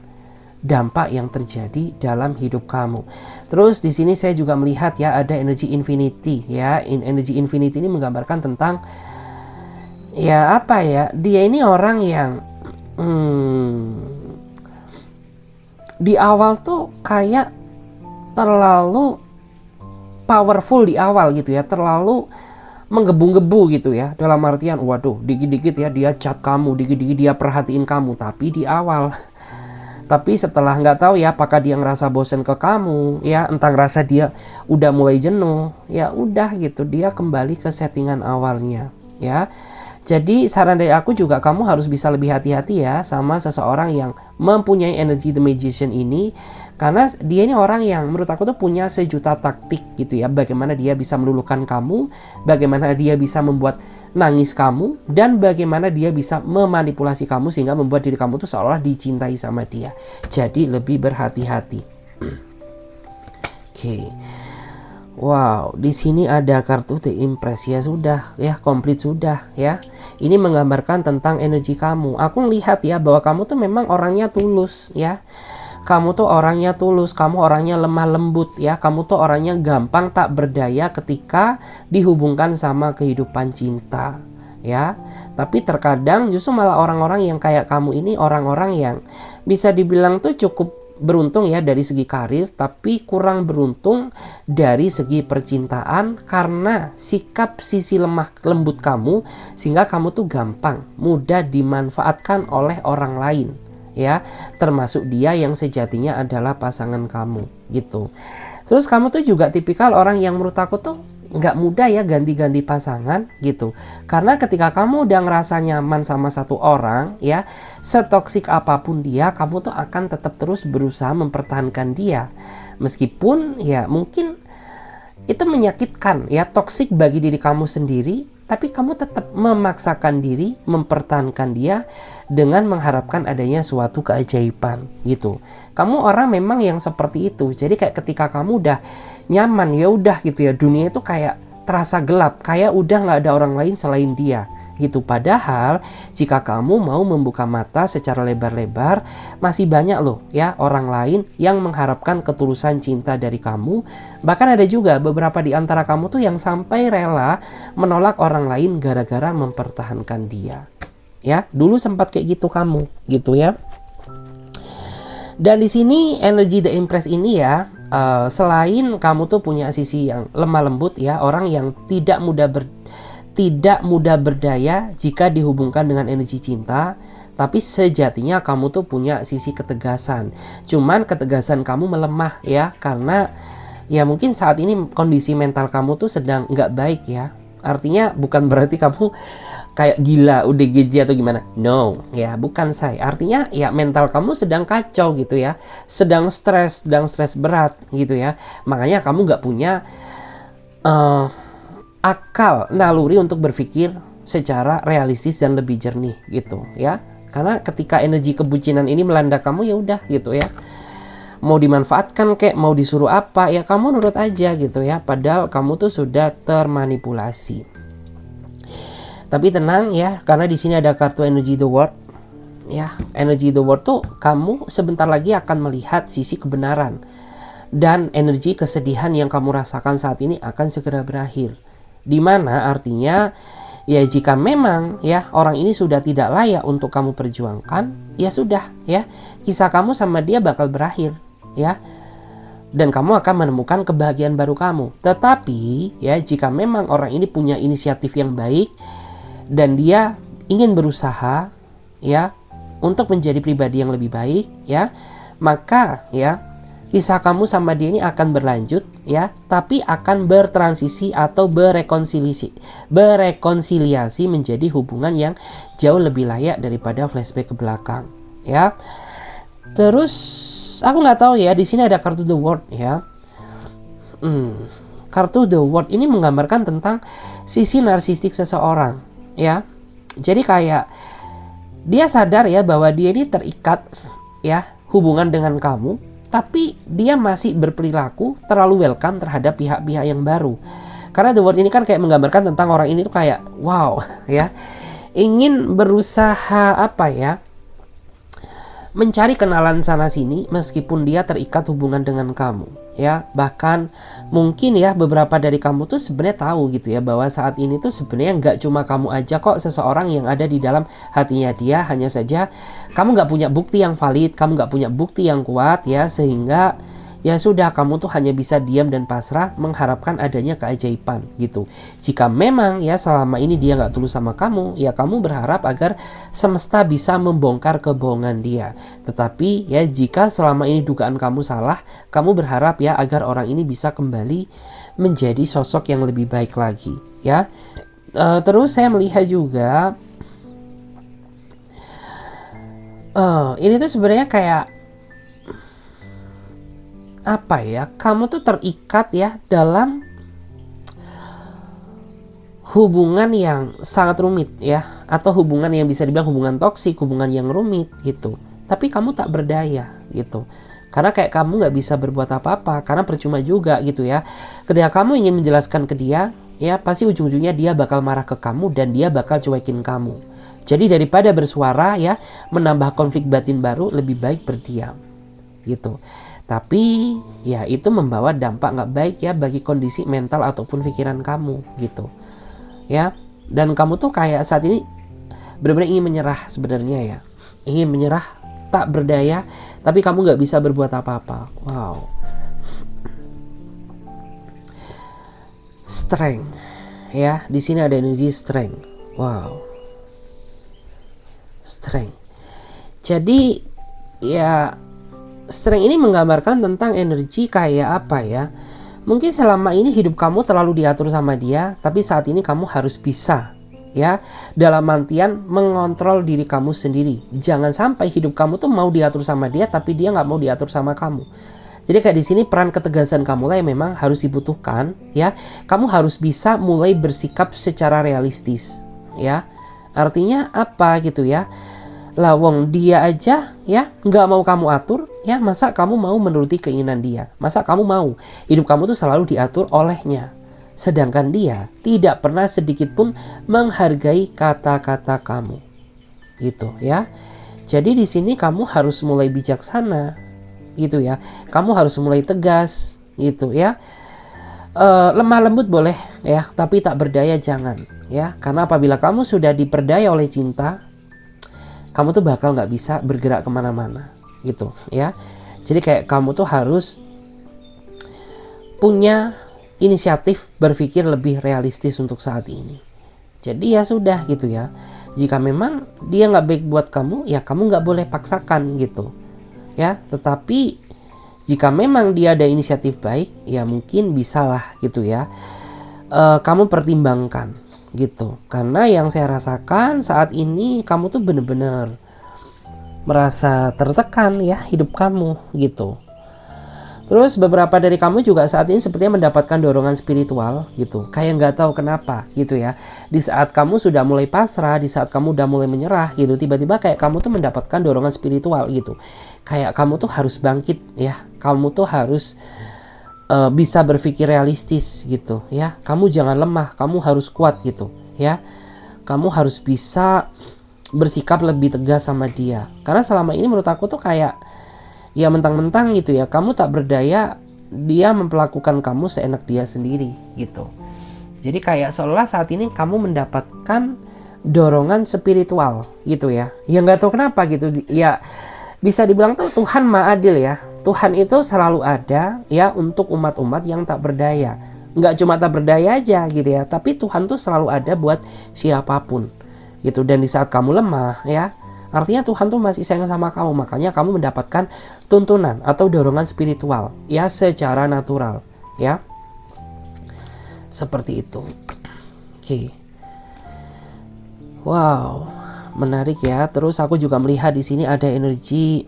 A: dampak yang terjadi dalam hidup kamu. Terus di sini saya juga melihat ya ada energi infinity ya. Energi infinity ini menggambarkan tentang ya apa ya, dia ini orang yang di awal tuh kayak terlalu powerful di awal gitu ya, terlalu menggebu-gebu gitu ya, dalam artian waduh dikit-dikit ya dia chat kamu, dikit-dikit dia perhatiin kamu, tapi di awal. Tapi setelah nggak tahu ya, apakah dia ngerasa bosen ke kamu ya, entah ngerasa dia udah mulai jenuh, ya udah gitu dia kembali ke settingan awalnya ya. Jadi saran dari aku juga, kamu harus bisa lebih hati-hati ya sama seseorang yang mempunyai energi The Magician ini. Karena dia ini orang yang menurut aku tuh punya sejuta taktik gitu ya, bagaimana dia bisa meluluhkan kamu, bagaimana dia bisa membuat nangis kamu, dan bagaimana dia bisa memanipulasi kamu sehingga membuat diri kamu tuh seolah dicintai sama dia. Jadi lebih berhati-hati. Oke. Wow, di sini ada kartu The Empress ya, sudah ya, komplit sudah ya. Ini menggambarkan tentang energi kamu. Aku melihat ya bahwa kamu tuh memang orangnya tulus ya. Kamu tuh orangnya tulus, kamu orangnya lemah lembut ya, kamu tuh orangnya gampang tak berdaya ketika dihubungkan sama kehidupan cinta ya. Tapi terkadang justru malah orang-orang yang kayak kamu ini orang-orang yang bisa dibilang tuh cukup beruntung ya dari segi karir, tapi kurang beruntung dari segi percintaan karena sikap sisi lemah lembut kamu, sehingga kamu tuh gampang mudah dimanfaatkan oleh orang lain ya, termasuk dia yang sejatinya adalah pasangan kamu gitu. Terus kamu tuh juga tipikal orang yang menurut aku tuh nggak mudah ya ganti-ganti pasangan gitu, karena ketika kamu udah ngerasa nyaman sama satu orang ya, setoksik apapun dia, kamu tuh akan tetap terus berusaha mempertahankan dia, meskipun ya mungkin itu menyakitkan ya, toksik bagi diri kamu sendiri, tapi kamu tetap memaksakan diri mempertahankan dia dengan mengharapkan adanya suatu keajaiban gitu. Kamu orang memang yang seperti itu. Jadi kayak ketika kamu udah nyaman, ya udah gitu ya, dunia itu kayak terasa gelap, kayak udah nggak ada orang lain selain dia gitu. Padahal jika kamu mau membuka mata secara lebar-lebar, masih banyak loh ya orang lain yang mengharapkan ketulusan cinta dari kamu. Bahkan ada juga beberapa di antara kamu tuh yang sampai rela menolak orang lain gara-gara mempertahankan dia. Ya, dulu sempat kayak gitu kamu gitu ya. Dan di sini energi The Empress ini ya, selain kamu tuh punya sisi yang lemah lembut ya, orang yang tidak mudah berdaya jika dihubungkan dengan energi cinta, tapi sejatinya kamu tuh punya sisi ketegasan. Cuman ketegasan kamu melemah ya, karena ya mungkin saat ini kondisi mental kamu tuh sedang nggak baik ya. Artinya bukan berarti kamu kayak gila, UDGJ atau gimana. No, ya bukan saya. Artinya ya mental kamu sedang kacau gitu ya. Sedang stres berat gitu ya. Makanya kamu nggak punya akal naluri untuk berpikir secara realistis dan lebih jernih gitu ya. Karena ketika energi kebucinan ini melanda kamu, ya udah gitu ya, mau dimanfaatkan kayak mau disuruh apa ya kamu nurut aja gitu ya, padahal kamu tuh sudah termanipulasi. Tapi tenang ya, karena di sini ada kartu energi The World ya. Energi The World tuh kamu sebentar lagi akan melihat sisi kebenaran, dan energi kesedihan yang kamu rasakan saat ini akan segera berakhir. Dimana artinya ya jika memang ya orang ini sudah tidak layak untuk kamu perjuangkan, ya sudah ya, kisah kamu sama dia bakal berakhir ya, dan kamu akan menemukan kebahagiaan baru kamu. Tetapi ya jika memang orang ini punya inisiatif yang baik dan dia ingin berusaha ya untuk menjadi pribadi yang lebih baik ya, maka ya kisah kamu sama dia ini akan berlanjut ya, tapi akan bertransisi atau berekonsiliasi menjadi hubungan yang jauh lebih layak daripada flashback ke belakang ya. Terus aku nggak tahu ya, di sini ada kartu The World ya. Kartu The World ini menggambarkan tentang sisi narsistik seseorang ya. Jadi kayak dia sadar ya bahwa dia ini terikat ya hubungan dengan kamu, tapi dia masih berperilaku terlalu welcome terhadap pihak-pihak yang baru. Karena The World ini kan kayak menggambarkan tentang orang ini tuh kayak wow ya, ingin berusaha apa ya, mencari kenalan sana sini meskipun dia terikat hubungan dengan kamu ya. Bahkan mungkin ya beberapa dari kamu tuh sebenarnya tahu gitu ya, bahwa saat ini tuh sebenarnya nggak cuma kamu aja kok seseorang yang ada di dalam hatinya dia, hanya saja kamu nggak punya bukti yang valid, kamu nggak punya bukti yang kuat ya, sehingga ya sudah, kamu tuh hanya bisa diam dan pasrah mengharapkan adanya keajaiban gitu. Jika memang ya selama ini dia nggak tulus sama kamu, ya kamu berharap agar semesta bisa membongkar kebohongan dia. Tetapi ya jika selama ini dugaan kamu salah, kamu berharap ya agar orang ini bisa kembali menjadi sosok yang lebih baik lagi ya. Terus saya melihat juga ini tuh sebenarnya kayak apa ya, kamu tuh terikat ya dalam hubungan yang sangat rumit ya, atau hubungan yang bisa dibilang hubungan toksik, hubungan yang rumit gitu. Tapi kamu tak berdaya gitu, karena kayak kamu nggak bisa berbuat apa-apa, karena percuma juga gitu ya. Ketika kamu ingin menjelaskan ke dia ya, pasti ujung-ujungnya dia bakal marah ke kamu dan dia bakal cuekin kamu. Jadi daripada bersuara ya, menambah konflik batin baru, lebih baik berdiam gitu. Tapi ya itu membawa dampak nggak baik ya bagi kondisi mental ataupun pikiran kamu gitu ya. Dan kamu tuh kayak saat ini benar-benar ingin menyerah sebenarnya ya, ingin menyerah tak berdaya, tapi kamu nggak bisa berbuat apa-apa. Wow. Strength, ya, di sini ada energi strength. Wow, strength. Jadi ya, strength ini menggambarkan tentang energi kayak apa ya? Mungkin selama ini hidup kamu terlalu diatur sama dia, tapi saat ini kamu harus bisa, ya, dalam artian mengontrol diri kamu sendiri. Jangan sampai hidup kamu tuh mau diatur sama dia, tapi dia nggak mau diatur sama kamu. Jadi kayak di sini peran ketegasan kamu lah yang memang harus dibutuhkan, ya. Kamu harus bisa mulai bersikap secara realistis, ya. Artinya apa gitu ya? Lawong dia aja ya nggak mau kamu atur, ya masa kamu mau menuruti keinginan dia? Masa kamu mau hidup kamu tuh selalu diatur olehnya? Sedangkan dia tidak pernah sedikit pun menghargai kata-kata kamu, gitu ya. Jadi di sini kamu harus mulai bijaksana, gitu ya. Kamu harus mulai tegas, gitu ya. Lemah lembut boleh ya, tapi tak berdaya jangan, ya. Karena apabila kamu sudah diperdaya oleh cinta, kamu tuh bakal nggak bisa bergerak kemana-mana, gitu ya. Jadi kayak kamu tuh harus punya inisiatif berpikir lebih realistis untuk saat ini. Jadi ya sudah gitu ya. Jika memang dia nggak baik buat kamu, ya kamu nggak boleh paksakan gitu ya. Tetapi jika memang dia ada inisiatif baik, ya mungkin bisalah gitu ya. Kamu pertimbangkan gitu. Karena yang saya rasakan saat ini kamu tuh bener-bener merasa tertekan ya hidup kamu gitu. Terus beberapa dari kamu juga saat ini sepertinya mendapatkan dorongan spiritual gitu. Kayak nggak tahu kenapa gitu ya. Di saat kamu sudah mulai pasrah, di saat kamu udah mulai menyerah gitu, tiba-tiba kayak kamu tuh mendapatkan dorongan spiritual gitu. Kayak kamu tuh harus bangkit ya. Kamu tuh harus bisa berpikir realistis gitu ya. Kamu jangan lemah, kamu harus kuat gitu ya. Kamu harus bisa bersikap lebih tegas sama dia. Karena selama ini menurut aku tuh kayak ya mentang-mentang gitu ya, kamu tak berdaya, dia memperlakukan kamu seenak dia sendiri gitu. Jadi kayak seolah saat ini kamu mendapatkan dorongan spiritual gitu ya. Ya nggak tahu kenapa gitu. Ya bisa dibilang tuh Tuhan Maha Adil ya. Tuhan itu selalu ada ya untuk umat-umat yang tak berdaya. Nggak cuma tak berdaya aja gitu ya, tapi Tuhan tuh selalu ada buat siapapun gitu. Dan di saat kamu lemah ya, artinya Tuhan tuh masih sayang sama kamu. Makanya kamu mendapatkan tuntunan atau dorongan spiritual ya secara natural ya. Seperti itu. Oke. Wow, menarik ya. Terus aku juga melihat di sini ada energi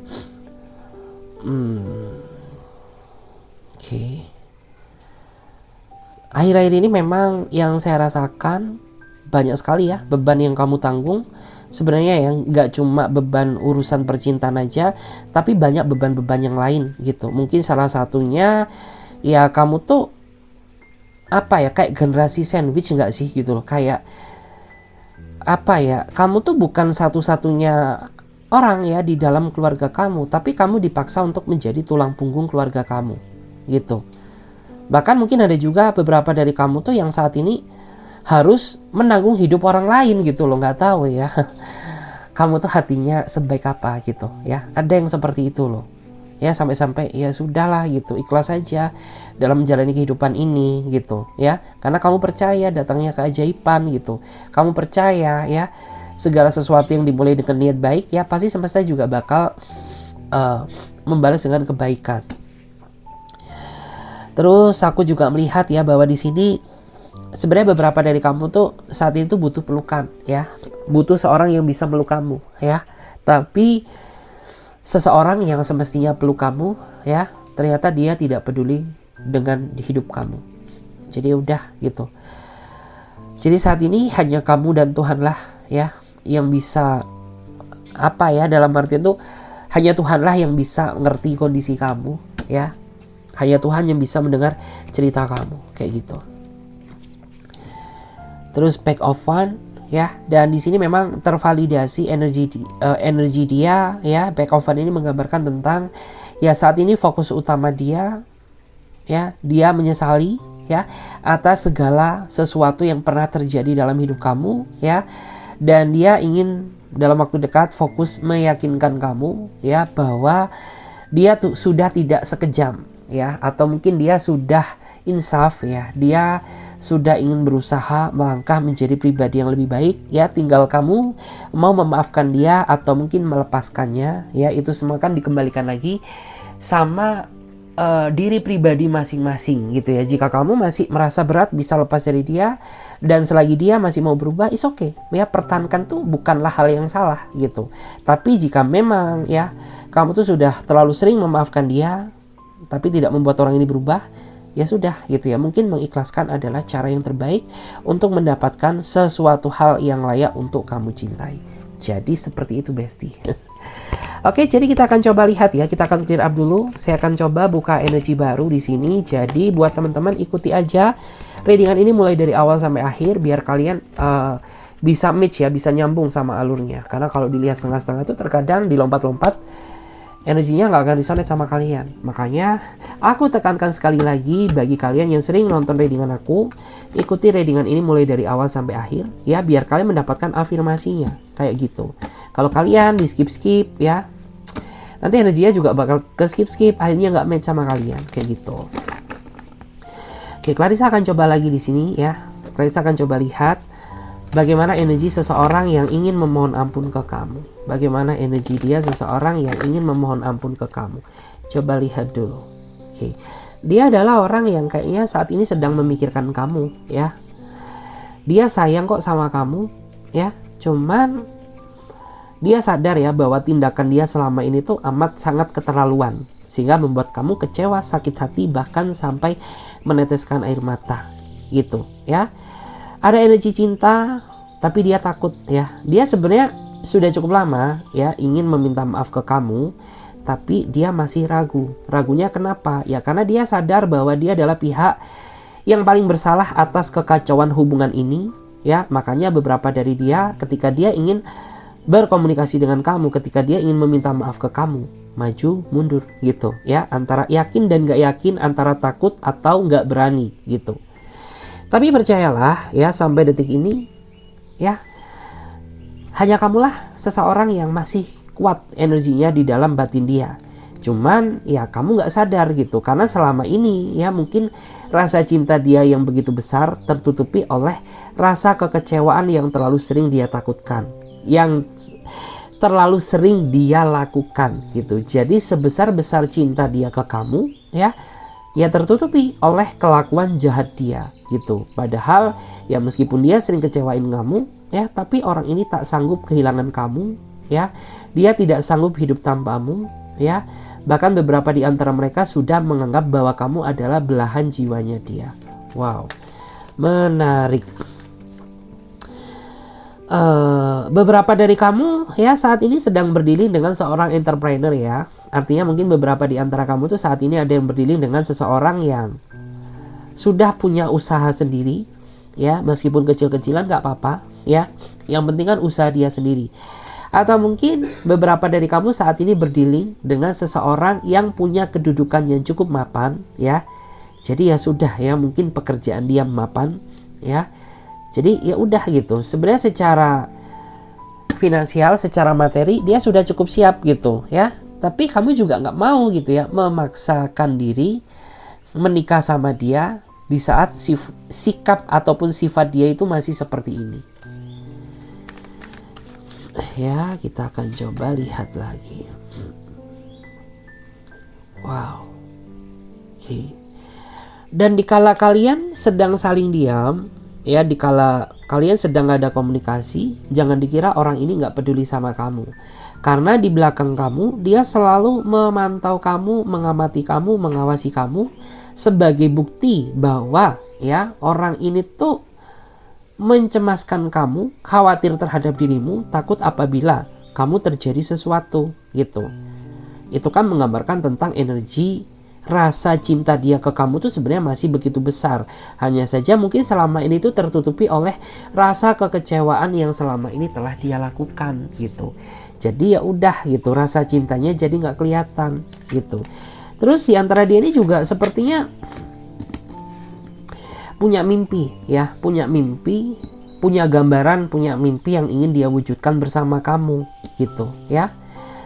A: Oke. Akhir-akhir ini memang yang saya rasakan banyak sekali ya beban yang kamu tanggung. Sebenarnya yang nggak cuma beban urusan percintaan aja, tapi banyak beban-beban yang lain gitu. Mungkin salah satunya ya kamu tuh apa ya, kayak generasi sandwich nggak sih gitu loh. Kayak apa ya, kamu tuh bukan satu-satunya orang ya di dalam keluarga kamu, tapi kamu dipaksa untuk menjadi tulang punggung keluarga kamu gitu. Bahkan mungkin ada juga beberapa dari kamu tuh yang saat ini harus menanggung hidup orang lain gitu loh, nggak tahu ya kamu tuh hatinya sebaik apa gitu ya. Ada yang seperti itu loh ya, sampai-sampai ya sudahlah gitu, ikhlas saja dalam menjalani kehidupan ini gitu ya. Karena kamu percaya datangnya keajaiban gitu, kamu percaya ya segala sesuatu yang dimulai dengan niat baik ya pasti semesta juga bakal membalas dengan kebaikan. Terus aku juga melihat ya bahwa di sini sebenarnya beberapa dari kamu tuh saat ini tuh butuh pelukan ya, butuh seorang yang bisa meluk kamu ya. Tapi seseorang yang semestinya peluk kamu ya, ternyata dia tidak peduli dengan hidup kamu. Jadi udah gitu. Jadi saat ini hanya kamu dan Tuhanlah ya yang bisa apa ya, dalam artian tuh hanya Tuhanlah yang bisa ngerti kondisi kamu ya. Hanya Tuhan yang bisa mendengar cerita kamu kayak gitu. Terus pack of one ya, dan di sini memang tervalidasi energi dia ya. Pack of one ini menggambarkan tentang ya saat ini fokus utama dia ya, dia menyesali ya atas segala sesuatu yang pernah terjadi dalam hidup kamu ya. dan dia ingin dalam waktu dekat fokus meyakinkan kamu ya bahwa dia tuh sudah tidak sekejam ya, atau mungkin dia sudah insaf ya, dia sudah ingin berusaha melangkah menjadi pribadi yang lebih baik ya, tinggal kamu mau memaafkan dia atau mungkin melepaskannya ya. Itu semua kan dikembalikan lagi sama diri pribadi masing-masing gitu ya. Jika kamu masih merasa berat bisa lepas dari dia, dan selagi dia masih mau berubah, is okay ya, pertahankan tuh bukanlah hal yang salah gitu. Tapi jika memang ya kamu tuh sudah terlalu sering memaafkan dia tapi tidak membuat orang ini berubah, ya sudah gitu ya, mungkin mengikhlaskan adalah cara yang terbaik untuk mendapatkan sesuatu hal yang layak untuk kamu cintai. Jadi seperti itu bestie. Oke, jadi kita akan coba lihat ya, kita akan clear up dulu. Saya akan coba buka energi baru di sini. Jadi buat teman-teman ikuti aja readingan ini mulai dari awal sampai akhir biar kalian bisa match ya, bisa nyambung sama alurnya. Karena kalau dilihat setengah-setengah itu terkadang dilompat-lompat, energinya nggak akan disonate sama kalian. Makanya aku tekankan sekali lagi bagi kalian yang sering nonton readingan aku, ikuti readingan ini mulai dari awal sampai akhir ya, biar kalian mendapatkan afirmasinya kayak gitu. Kalau kalian di skip-skip ya, nanti energinya juga bakal ke skip-skip, akhirnya nggak match sama kalian kayak gitu. Oke, Clarissa akan coba lagi di sini ya. Clarissa akan coba lihat bagaimana energi seseorang yang ingin memohon ampun ke kamu. Bagaimana energi dia seseorang yang ingin memohon ampun ke kamu. Coba lihat dulu. Oke. Dia adalah orang yang kayaknya saat ini sedang memikirkan kamu ya. Dia sayang kok sama kamu ya. Cuman dia sadar ya bahwa tindakan dia selama ini tuh amat sangat keterlaluan, sehingga membuat kamu kecewa, sakit hati, bahkan sampai meneteskan air mata gitu ya. Ada energi cinta, tapi dia takut ya. Dia sebenarnya sudah cukup lama ya ingin meminta maaf ke kamu, tapi dia masih ragu. Ragunya kenapa? Ya karena dia sadar bahwa dia adalah pihak yang paling bersalah atas kekacauan hubungan ini ya. Makanya beberapa dari dia ketika dia ingin berkomunikasi dengan kamu, ketika dia ingin meminta maaf ke kamu, maju mundur gitu ya, antara yakin dan gak yakin, antara takut atau gak berani gitu. Tapi percayalah ya, sampai detik ini ya, hanya kamulah seseorang yang masih kuat energinya di dalam batin dia. Cuman ya kamu gak sadar gitu, karena selama ini ya mungkin rasa cinta dia yang begitu besar tertutupi oleh rasa kekecewaan yang terlalu sering dia takutkan, yang terlalu sering dia lakukan gitu. Jadi sebesar-besar cinta dia ke kamu ya, ya tertutupi oleh kelakuan jahat dia gitu. Padahal ya meskipun dia sering kecewain kamu ya, tapi orang ini tak sanggup kehilangan kamu ya. Dia tidak sanggup hidup tanpamu ya. Bahkan beberapa di antara mereka sudah menganggap bahwa kamu adalah belahan jiwanya dia. Wow, menarik. Beberapa dari kamu ya saat ini sedang berdealing dengan seorang entrepreneur ya. Artinya mungkin beberapa di antara kamu tuh saat ini ada yang berdealing dengan seseorang yang sudah punya usaha sendiri ya, meskipun kecil-kecilan gak apa-apa ya. Yang penting kan usaha dia sendiri. Atau mungkin beberapa dari kamu saat ini berdealing dengan seseorang yang punya kedudukan yang cukup mapan ya. Jadi ya sudah ya, mungkin pekerjaan dia mapan ya. Jadi ya udah gitu. Sebenarnya secara finansial, secara materi dia sudah cukup siap gitu ya. Tapi kamu juga nggak mau gitu ya memaksakan diri menikah sama dia di saat sikap ataupun sifat dia itu masih seperti ini. Ya, kita akan coba lihat lagi. Wow. Oke. Dan dikala kalian sedang saling diam, ya, dikala kalian sedang gak ada komunikasi, jangan dikira orang ini gak peduli sama kamu. Karena di belakang kamu, dia selalu memantau kamu, mengamati kamu, mengawasi kamu, sebagai bukti bahwa ya orang ini tuh mencemaskan kamu, khawatir terhadap dirimu, takut apabila kamu terjadi sesuatu gitu. Itu kan menggambarkan tentang energi rasa cinta dia ke kamu tuh sebenarnya masih begitu besar. Hanya saja mungkin selama ini tuh tertutupi oleh rasa kekecewaan yang selama ini telah dia lakukan gitu. Jadi ya udah gitu, rasa cintanya jadi nggak kelihatan gitu. Terus di antara dia ini juga sepertinya punya mimpi ya, punya mimpi punya gambaran, punya mimpi yang ingin dia wujudkan bersama kamu gitu ya.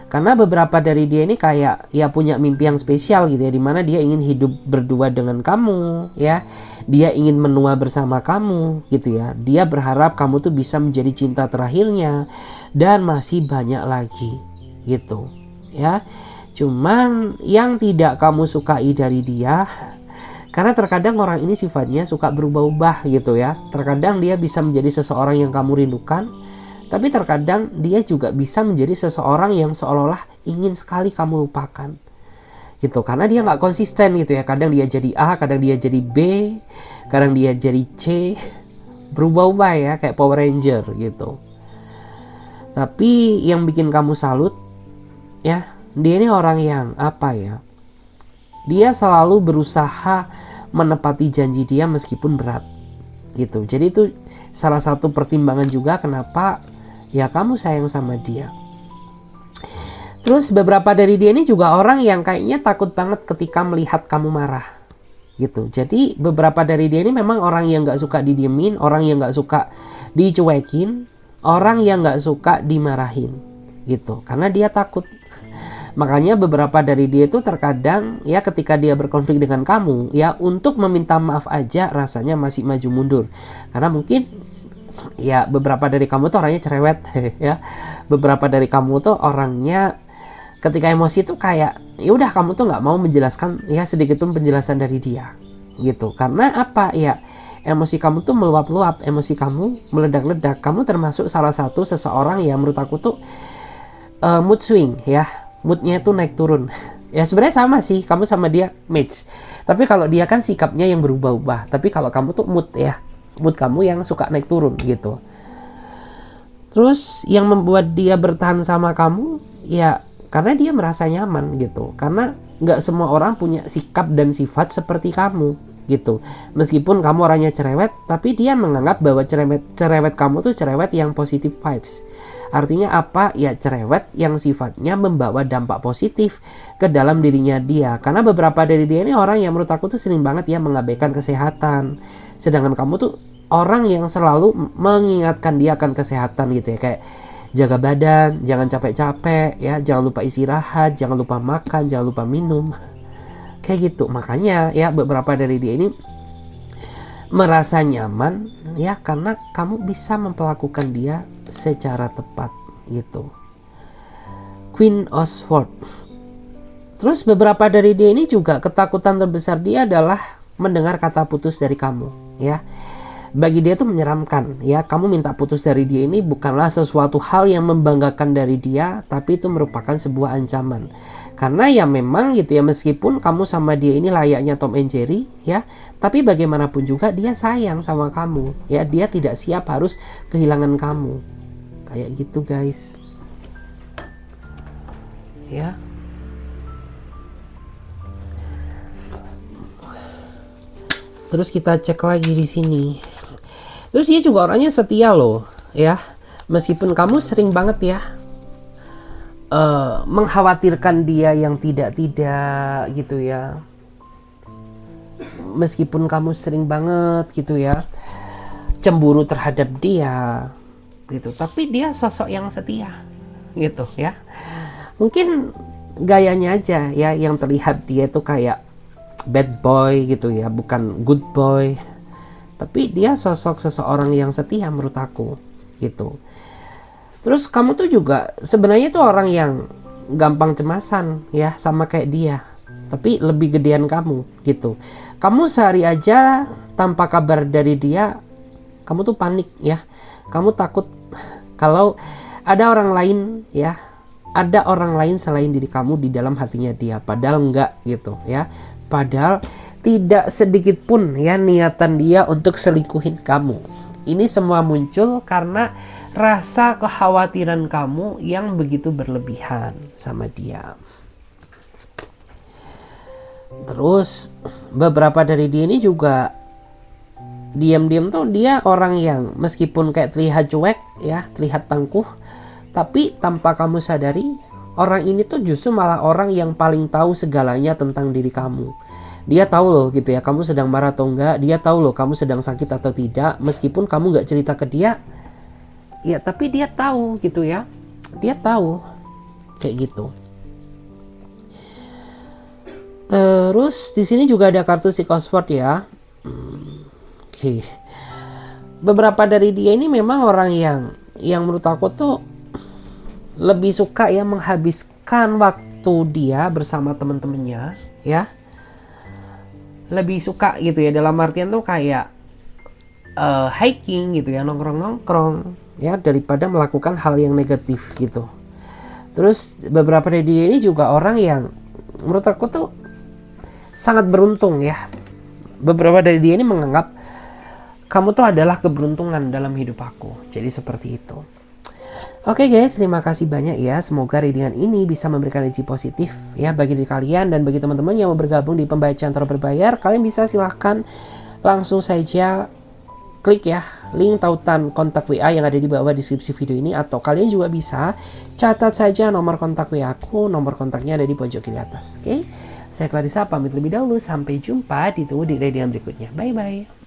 A: Karena beberapa dari dia ini kayak ya punya mimpi yang spesial gitu ya, dimana dia ingin hidup berdua dengan kamu ya, dia ingin menua bersama kamu gitu ya, dia berharap kamu tuh bisa menjadi cinta terakhirnya, dan masih banyak lagi gitu ya. Cuman yang tidak kamu sukai dari dia, karena terkadang orang ini sifatnya suka berubah-ubah gitu ya. Terkadang dia bisa menjadi seseorang yang kamu rindukan, tapi terkadang dia juga bisa menjadi seseorang yang seolah-olah ingin sekali kamu lupakan gitu. Karena dia nggak konsisten gitu ya. Kadang dia jadi A, kadang dia jadi B, kadang dia jadi C. Berubah-ubah ya, kayak Power Ranger gitu. Tapi yang bikin kamu salut ya, dia ini orang yang apa ya, dia selalu berusaha menepati janji dia meskipun berat gitu. Jadi itu salah satu pertimbangan juga kenapa ya kamu sayang sama dia. Terus beberapa dari dia ini juga orang yang kayaknya takut banget ketika melihat kamu marah gitu. Jadi beberapa dari dia ini memang orang yang gak suka didiemin, orang yang gak suka dicuekin, orang yang gak suka dimarahin gitu. Karena dia takut. Makanya beberapa dari dia itu terkadang ya ketika dia berkonflik dengan kamu ya, untuk meminta maaf aja rasanya masih maju mundur. Karena mungkin ya beberapa dari kamu tuh orangnya cerewet ya. Beberapa dari kamu tuh orangnya ketika emosi tuh kayak ya udah, kamu tuh nggak mau menjelaskan ya sedikit pun penjelasan dari dia gitu. Karena apa ya, emosi kamu tuh meluap-luap, emosi kamu meledak-ledak. Kamu termasuk salah satu seseorang yang menurut aku tuh mood swing ya. Moodnya itu naik turun. Ya sebenarnya sama sih, kamu sama dia match. Tapi kalau dia kan sikapnya yang berubah-ubah. Tapi kalau kamu tuh mood ya, mood kamu yang suka naik turun gitu. Terus yang membuat dia bertahan sama kamu ya karena dia merasa nyaman gitu. Karena nggak semua orang punya sikap dan sifat seperti kamu gitu. Meskipun kamu orangnya cerewet, tapi dia menganggap bahwa cerewet kamu tuh cerewet yang positive vibes. Artinya apa? Ya cerewet yang sifatnya membawa dampak positif ke dalam dirinya dia. Karena beberapa dari dia ini orang yang menurut aku tuh sering banget ya mengabaikan kesehatan. Sedangkan kamu tuh orang yang selalu mengingatkan dia akan kesehatan gitu ya. Kayak jaga badan, jangan capek-capek ya, jangan lupa istirahat, jangan lupa makan, jangan lupa minum. Kayak gitu. Makanya ya beberapa dari dia ini merasa nyaman ya karena kamu bisa memperlakukan dia secara tepat gitu. Queen of Swords. Terus beberapa dari dia ini juga ketakutan terbesar dia adalah mendengar kata putus dari kamu ya. Bagi dia itu menyeramkan ya. Kamu minta putus dari dia ini bukanlah sesuatu hal yang membanggakan dari dia, tapi itu merupakan sebuah ancaman. Karena ya memang gitu ya, meskipun kamu sama dia ini layaknya Tom and Jerry ya, tapi bagaimanapun juga dia sayang sama kamu ya. Dia tidak siap harus kehilangan kamu. Kayak gitu guys ya. Terus kita cek lagi di sini. Terus dia juga orangnya setia loh ya. Meskipun kamu sering banget ya mengkhawatirkan dia yang tidak-tidak gitu ya. Meskipun kamu sering banget gitu ya cemburu terhadap dia gitu, tapi dia sosok yang setia gitu ya. Mungkin gayanya aja ya yang terlihat dia itu kayak bad boy gitu ya, bukan good boy. Tapi dia sosok seseorang yang setia menurut aku gitu. Terus kamu tuh juga sebenarnya tuh orang yang gampang cemasan ya, sama kayak dia. Tapi lebih gedean kamu gitu. Kamu sehari aja tanpa kabar dari dia, kamu tuh panik ya. Kamu takut kalau ada orang lain ya, ada orang lain selain diri kamu di dalam hatinya dia. Padahal enggak gitu ya. Padahal tidak sedikit pun ya niatan dia untuk selingkuhin kamu. Ini semua muncul karena rasa kekhawatiran kamu yang begitu berlebihan sama dia. Terus beberapa dari dia ini juga diam-diam tuh dia orang yang meskipun kayak terlihat cuek ya, terlihat tangguh, tapi tanpa kamu sadari orang ini tuh justru malah orang yang paling tahu segalanya tentang diri kamu. Dia tahu loh gitu ya, kamu sedang marah atau enggak. Dia tahu loh kamu sedang sakit atau tidak. Meskipun kamu nggak cerita ke dia, ya tapi dia tahu gitu ya. Dia tahu kayak gitu. Terus di sini juga ada kartu Psychosport ya. Oke. Beberapa dari dia ini memang orang yang menurut aku tuh lebih suka ya menghabiskan waktu dia bersama teman-temannya ya. Lebih suka gitu ya, dalam artian tuh kayak hiking gitu ya, nongkrong-nongkrong ya, daripada melakukan hal yang negatif gitu. Terus beberapa dari dia ini juga orang yang menurut aku tuh sangat beruntung ya. Beberapa dari dia ini menganggap kamu tuh adalah keberuntungan dalam hidup aku. Jadi seperti itu. Oke guys, terima kasih banyak ya. Semoga readingan ini bisa memberikan energi positif ya bagi diri kalian, dan bagi teman-teman yang mau bergabung di pembacaan tarot berbayar, kalian bisa silahkan langsung saja klik ya link tautan kontak WA yang ada di bawah deskripsi video ini, atau kalian juga bisa catat saja nomor kontak WA aku. Nomor kontaknya ada di pojok kiri atas. Oke, saya Clarissa pamit lebih dahulu. Sampai jumpa, ditunggu di readingan berikutnya. Bye bye.